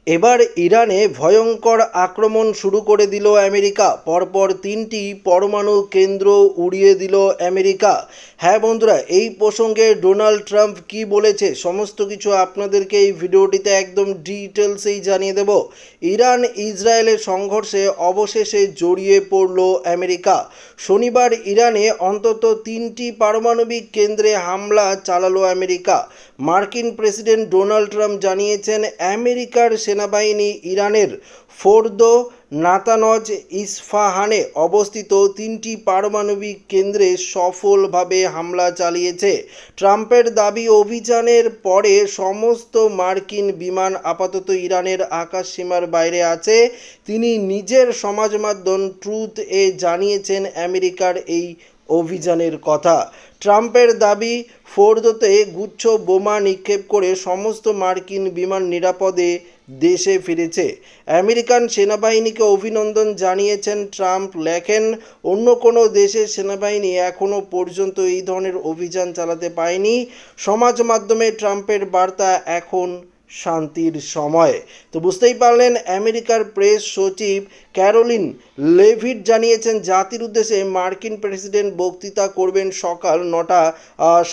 এবার ইরানে ভয়ঙ্কর আক্রমণ শুরু করে দিল আমেরিকা। পরপর 3টি পরমাণু কেন্দ্র উড়িয়ে দিল আমেরিকা। হ্যাঁ বন্ধুরা, এই প্রসঙ্গে ডোনাল্ড ট্রাম্প কি বলেছে সমস্ত কিছু আপনাদেরকে এই ভিডিওটিতে একদম ডিটেলসেই জানিয়ে দেব। ইরান ইসরায়েলের সংঘর্ষে অবশেষে জড়িয়ে পড়ল আমেরিকা। শনিবার ইরানে অন্তত 3টি পারমাণবিক কেন্দ্রে হামলা চালালো আমেরিকা। মার্কিন প্রেসিডেন্ট ডোনাল্ড ট্রাম্প জানিয়েছেন আমেরিকার সেনাবাহিনী ইরানের ফোর্দো, নাতানজ, ইস্ফাহানে অবস্থিত 3টি পারমাণবিক কেন্দ্রে সফলভাবে হামলা চালিয়েছে। ট্রাম্পের দাবি, অভিযানের পরে সমস্ত মার্কিন বিমান আপাতত ইরানের আকাশসীমার বাইরে আছে। তিনি নিজের সমাজ মাধ্যম ট্রুথ এ জানিয়েছেন আমেরিকার এই অভিযানের কথা। ট্রাম্পের দাবি, ফোর্দোতে গুচ্ছ বোমা নিক্ষেপ করে সমস্ত মার্কিন বিমান নিরাপদে দেশে ফিরেছে। আমেরিকান সেনাবাহিনীকে অভিনন্দন জানিয়েছেন ট্রাম্প। লেখেন, অন্য কোনো দেশের সেনাবাহিনী এখনও পর্যন্ত এই ধরনের অভিযান চালাতে পারেনি। সমাজ মাধ্যমে ট্রাম্পের বার্তা, এখন শান্তির সময়। তো বুঝতেই পারলেন, আমেরিকার প্রেস সচিব ক্যারোলিন লেভিট জানিয়েছেন জাতির উদ্দেশ্যে মার্কিন প্রেসিডেন্ট বক্তৃতা করবেন সকাল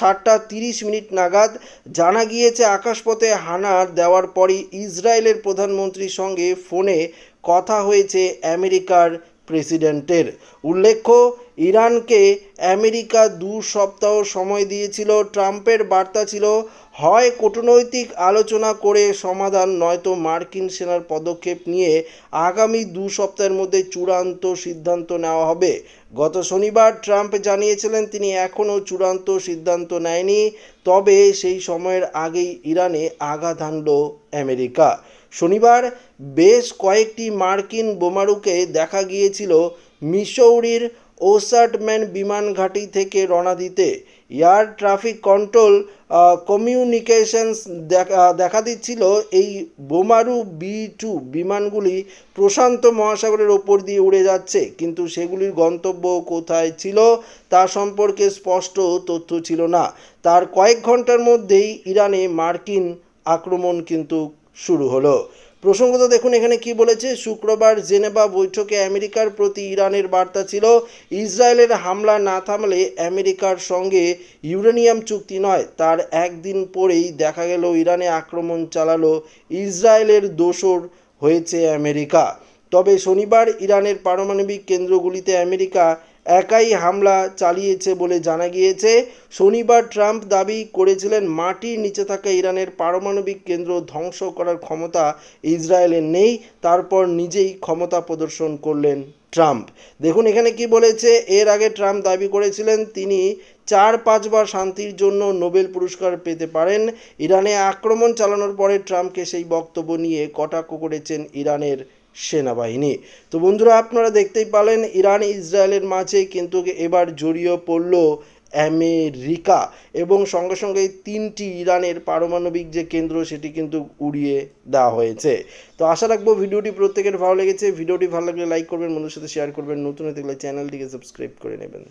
7:30 নাগাদ। জানা গিয়েছে আকাশপথে হানা দেওয়ার পরই ইসরায়েলের প্রধানমন্ত্রীর সঙ্গে ফোনে কথা হয়েছে আমেরিকার প্রেসিডেন্টের। উল্লেখ্য, ইরানকে আমেরিকা 2 সপ্তাহ সময় দিয়েছিল। ট্রাম্পের বার্তা ছিল, হয় কূটনৈতিক আলোচনা করে সমাধান, নয়তো মার্কিন সেনার পদক্ষেপ নিয়ে আগামী 2 সপ্তাহের মধ্যে চূড়ান্ত সিদ্ধান্ত নেওয়া হবে। গত শনিবার ট্রাম্প জানিয়েছিলেন তিনি এখনও চূড়ান্ত সিদ্ধান্ত নেয়নি, তবে সেই সময়ের আগেই ইরানে আঘাত হানল আমেরিকা। শনিবার বেশ কয়েকটি মার্কিন বোমারুকে দেখা গিয়েছিল মিসৌরির ওসার্টম্যান বিমান ঘাঁটি থেকে রওনা দিতে। এয়ার ট্রাফিক কন্ট্রোল কমিউনিকেশনস দেখা দিচ্ছিল এই বোমারু B-2 বিমানগুলি প্রশান্ত মহাসাগরের ওপর দিয়ে উড়ে যাচ্ছে, কিন্তু সেগুলির গন্তব্য কোথায় ছিল তা সম্পর্কে স্পষ্ট তথ্য ছিল না। তার কয়েক ঘন্টার মধ্যেই ইরানে মার্কিন আক্রমণ কিন্তু শুরু হলো। প্রসঙ্গত দেখুন এখানে কি বলেছে। শুক্রবার জেনেভা বৈঠকে আমেরিকার প্রতি ইরানের বার্তা ছিল, ইসরায়েলের হামলা না থামলে আমেরিকার সঙ্গে ইউরেনিয়াম চুক্তি নয়। তার একদিন পরেই দেখা গেল ইরানে আক্রমণ চালালো ইসরায়েলের দোসর হয়েছে আমেরিকা। তবে শনিবার ইরানের পারমাণবিক কেন্দ্রগুলিতে আমেরিকা একাই হামলা চালিয়েছে বলে জানা গিয়েছে। শনিবার ট্রাম্প দাবি করেছিলেন মাটির নিচে থাকা ইরানের পারমাণবিক কেন্দ্র ধ্বংস করার ক্ষমতা ইসরায়েলের নেই। তারপর নিজেই ক্ষমতা প্রদর্শন করলেন ট্রাম্প। দেখুন এখানে কি বলেছে। এর আগে ট্রাম্প দাবি করেছিলেন তিনি 4-5 বার শান্তির জন্য নোবেল পুরস্কার পেতে পারেন। ইরানে আক্রমণ চালানোর পরে ট্রাম্পকে সেই বক্তব্য নিয়ে কটাক্ষ করেছেন ইরানের সেনাবাহিনী। তো বন্ধুরা, আপনারা দেখতেই পেলেন ইরান ইসরায়েলের মাঝে কিন্তু এবার জড়িয়ে পড়ল আমেরিকা, এবং সঙ্গে সঙ্গে 3টি ইরানের পারমাণবিক যে কেন্দ্র সেটি কিন্তু উড়িয়ে দেওয়া হয়েছে। তো আশা রাখবো ভিডিওটি প্রত্যেকের ভালো লেগেছে। ভিডিওটি ভালো লাগলে লাইক করবেন, বন্ধুদের সাথে শেয়ার করবেন, নতুন হয়ে থাকলে চ্যানেলটিকে সাবস্ক্রাইব করে নেবেন।